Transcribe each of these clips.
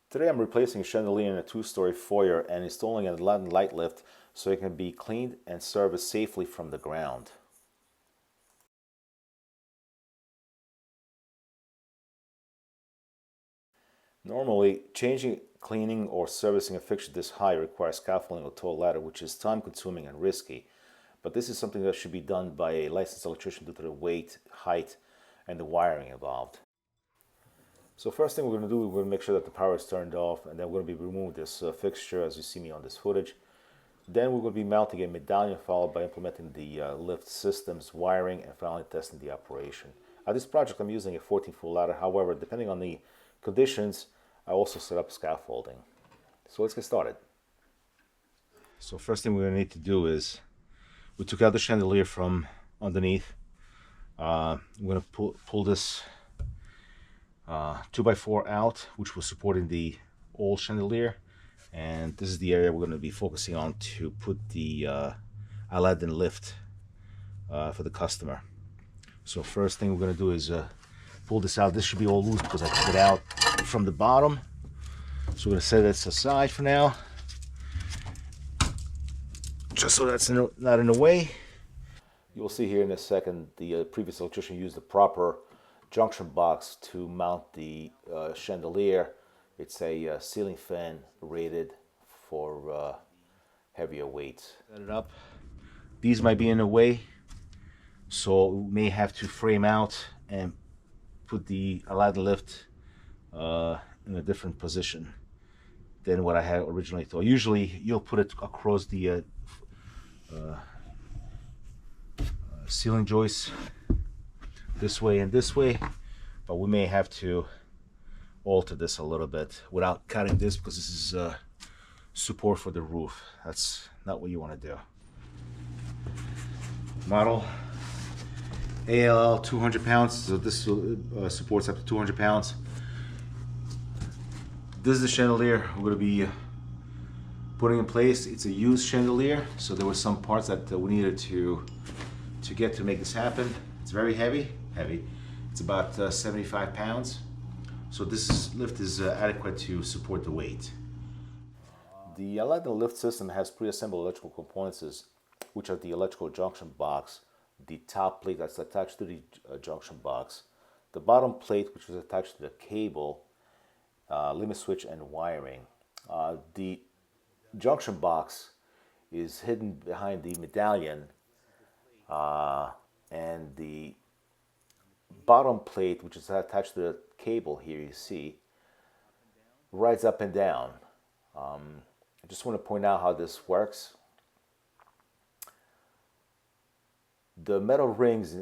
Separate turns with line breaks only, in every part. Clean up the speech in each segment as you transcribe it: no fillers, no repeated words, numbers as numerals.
Today I'm replacing a chandelier in a two-story foyer and installing an Aladdin light lift so it can be cleaned and serviced safely from the ground. Normally, changing, cleaning, or servicing a fixture this high requires scaffolding or tall ladder, which is time-consuming and risky. But this is something that should be done by a licensed electrician due to the weight, height, and the wiring involved. So first thing we're going to do, we're going to make sure that the power is turned off, and then we're going to be removing this fixture as you see me on this footage. Then we're going to be mounting a medallion, followed by implementing the lift system's wiring, and finally testing the operation. At this project I'm using a 14-foot ladder, however, depending on the conditions, I also set up scaffolding. So let's get started. So first thing we're going to need to do is, we took out the chandelier from underneath. I'm going to pull this 2x4 out, which was supporting the old chandelier, and this is the area we're going to be focusing on to put the Aladdin lift for the customer. So first thing we're going to do is pull this out. This should be all loose because I took it out from the bottom. So we're going to set this aside for now, just so that's not in the way. You'll see here in a second the previous electrician used the proper junction box to mount the chandelier. It's a ceiling fan rated for heavier weights. Set it up. These might be in the way, so we may have to frame out and put the Aladdin lift in a different position than what I had originally thought. Usually you'll put it across the ceiling joists this way and this way, but we may have to alter this a little bit without cutting this, because this is support for the roof. That's not what you want to do. Model ALL 200 pounds, so this supports up to 200 pounds. This is the chandelier we're going to be putting in place. It's a used chandelier, so there were some parts that we needed to get to make this happen. It's very heavy. It's about 75 pounds. So this lift is adequate to support the weight. The Aladdin lift system has pre-assembled electrical components, which are the electrical junction box, the top plate that's attached to the junction box, the bottom plate which is attached to the cable, limit switch, and wiring. The junction box is hidden behind the medallion, and the bottom plate, which is attached to the cable here, you see, rides up and down. I just want to point out how this works. The metal rings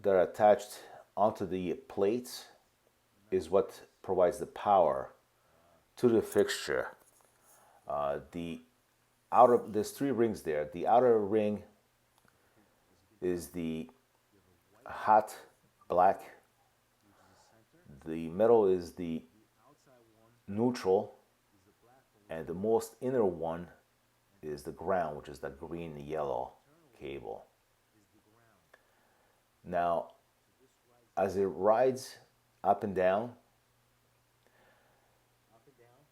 that are attached onto the plates is what provides the power to the fixture. There's three rings there. The outer ring is the hot black, the middle is the neutral, and the most inner one is the ground, which is the green and yellow cable. Now, as it rides up and down,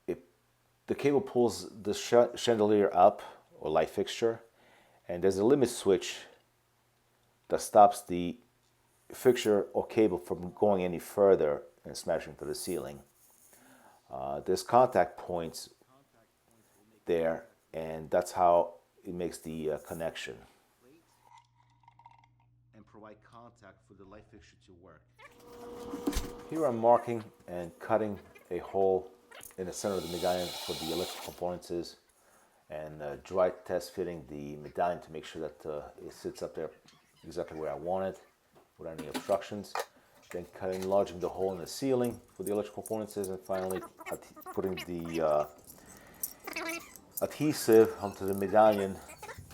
the cable pulls the chandelier up, or light fixture, and there's a limit switch that stops the fixture or cable from going any further and smashing through the ceiling. There's contact points there, and that's how it makes the connection and provide contact for the light fixture to work. Here I'm marking and cutting a hole in the center of the medallion for the electrical components, and dry test fitting the medallion to make sure that it sits up there exactly where I want it without any obstructions. Then enlarging the hole in the ceiling for the electrical components, and finally putting the adhesive onto the medallion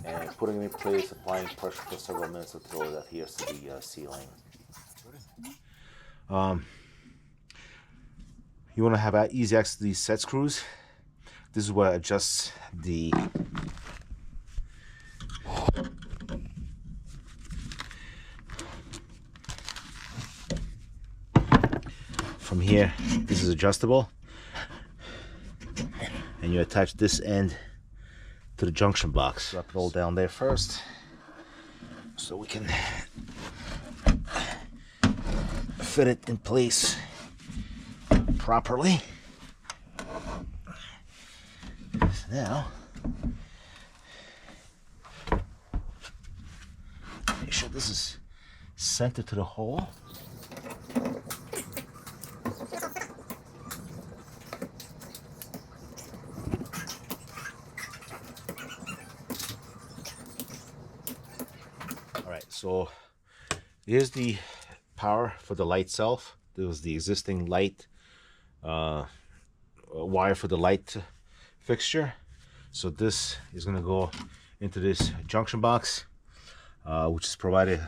and putting it in place, applying pressure for several minutes until it adheres to the ceiling. You want to have easy access to these set screws. This is what adjusts the from here. This is adjustable. and you attach this end to the junction box. Drop it all down there first so we can fit it in place properly. So now, make sure this is centered to the hole. Alright, so here's the power for the light itself. There was the existing light wire for the light fixture. So this is going to go into this junction box, which is provided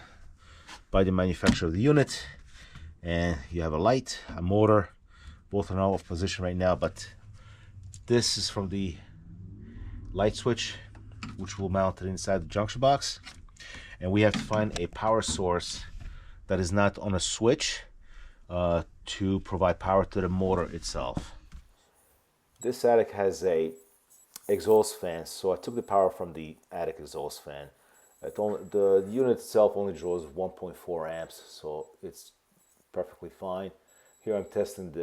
by the manufacturer of the unit. And you have a light, a motor, both are out of position right now, but this is from the light switch, which will mount it inside the junction box. And we have to find a power source that is not on a switch to provide power to the motor itself. This attic has a exhaust fan, so I took the power from the attic exhaust fan. The unit itself only draws 1.4 amps, so it's perfectly fine. Here I'm testing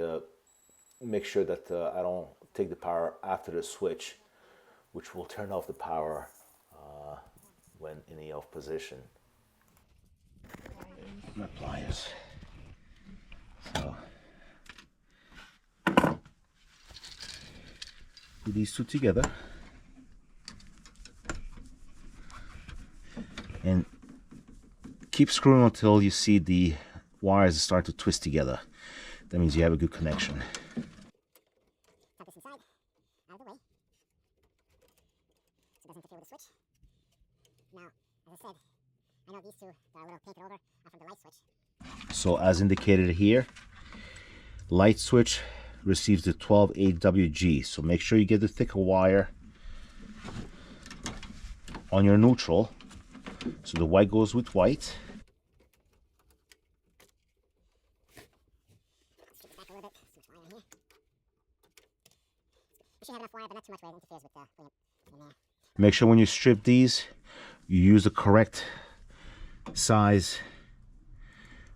make sure that I don't take the power after the switch, which will turn off the power when in the off position. My pliers. So put these two together and keep screwing until you see the wires start to twist together. That means you have a good connection.
Put this inside, out of the way, so it doesn't interfere with the switch. Now, as I said, I know these two that are a little painted over are from the light switch.
So as indicated here, light switch receives the 12 AWG. So make sure you get the thicker wire on your neutral. So the white goes with white.
Strip this back a little bit. Too much wire in here. We should have enough wire, but not too much where it interferes with putting it in there.
Make sure when you strip these, you use the correct size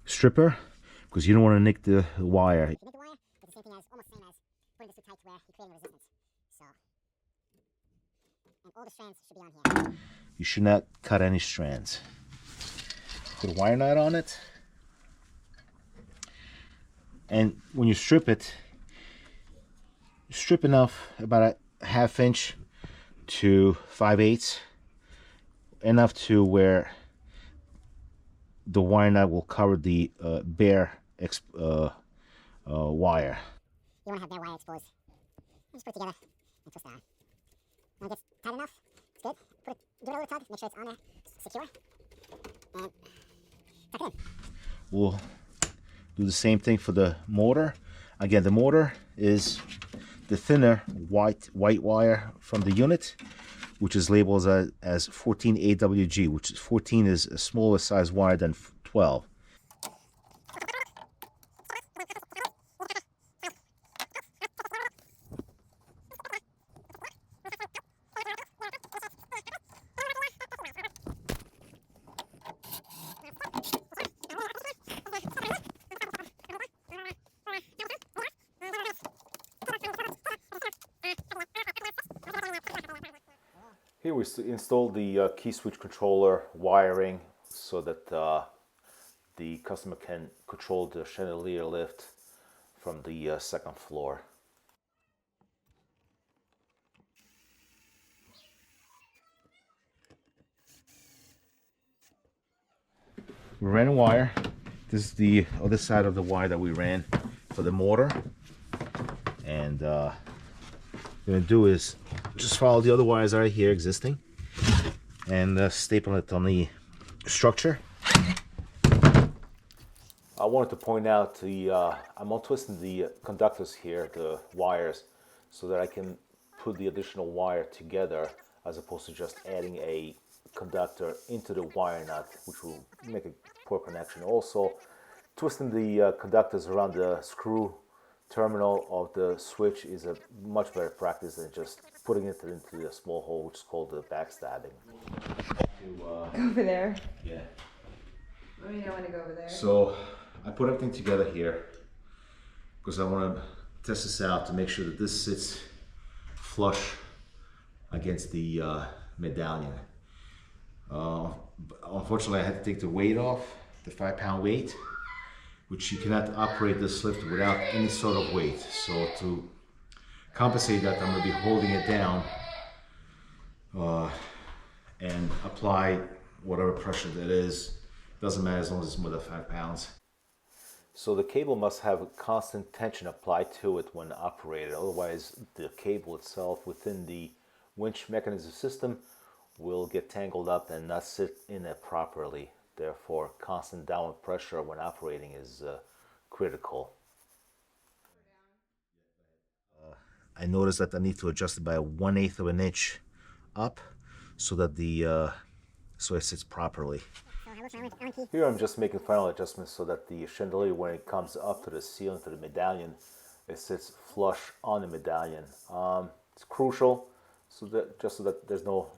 stripper, because you don't want to nick the wire.
If you nick the wire, it's the same thing as, almost same as putting this too tight to where you're creating resistance. So, and all the strands should be on here.
You should not cut any strands. Put a wire nut on it, and when you strip it, strip enough, about a ½ inch to 5/8, enough to where the wire nut will cover the bare wire.
You want to have bare wire exposed. Just put it together and twist it on. When it gets tight enough, it's good. Give it a little tug, make sure it's on there, secure, and tuck it in.
We'll do the same thing for the motor. Again, the motor is the thinner white wire from the unit, which is labeled as 14 AWG, which is 14 is a smaller size wire than 12. Here we installed the key switch controller wiring so that the customer can control the chandelier lift from the second floor. We ran a wire. This is the other side of the wire that we ran for the motor. And what we're going to do is just follow the other wires that are here existing and staple it on the structure. I wanted to point out I'm untwisting the conductors here, the wires, so that I can put the additional wire together as opposed to just adding a conductor into the wire nut, which will make a poor connection. Also, twisting the conductors around the screw terminal of the switch is a much better practice than just putting it into a small hole, which is called the backstabbing.
Go over there.
Yeah.
Let me know when to go over there.
So I put everything together here because I want to test this out to make sure that this sits flush against the medallion. Unfortunately, I had to take the weight off, the 5-pound weight, which you cannot operate this lift without any sort of weight. So to compensate that, I'm going to be holding it down and apply whatever pressure that is. Doesn't matter as long as it's more than 5 pounds. So the cable must have a constant tension applied to it when operated. Otherwise, the cable itself within the winch mechanism system will get tangled up and not sit in it properly. Therefore, constant downward pressure when operating is critical. I noticed that I need to adjust it by 1/8 of an inch up so that so it sits properly. Here I'm just making final adjustments so that the chandelier, when it comes up to the ceiling, to the medallion, it sits flush on the medallion. It's crucial so that there's no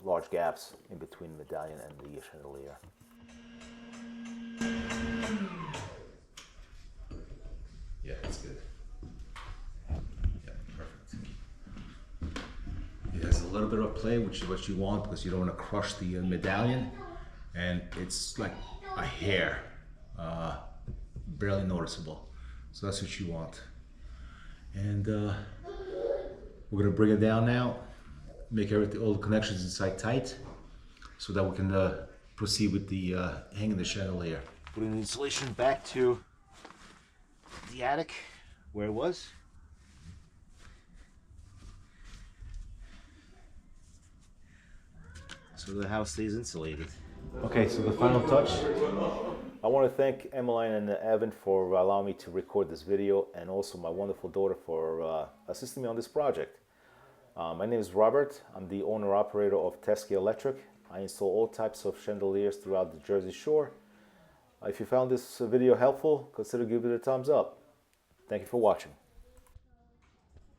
large gaps in between the medallion and the chandelier. Yeah, that's good. Yeah, perfect. It has a little bit of play, which is what you want because you don't want to crush the medallion. And it's like a hair, barely noticeable. So that's what you want. And we're gonna bring it down now, make all the connections inside tight, so that we can proceed with the hanging the chandelier. Putting the insulation back to the attic where it was. So the house stays insulated. Okay, so the final touch. I want to thank Emmeline and Evan for allowing me to record this video, and also my wonderful daughter for assisting me on this project. My name is Robert. I'm the owner-operator of Teski Electric. I install all types of chandeliers throughout the Jersey Shore. If you found this video helpful, consider giving it a thumbs up. Thank you for watching.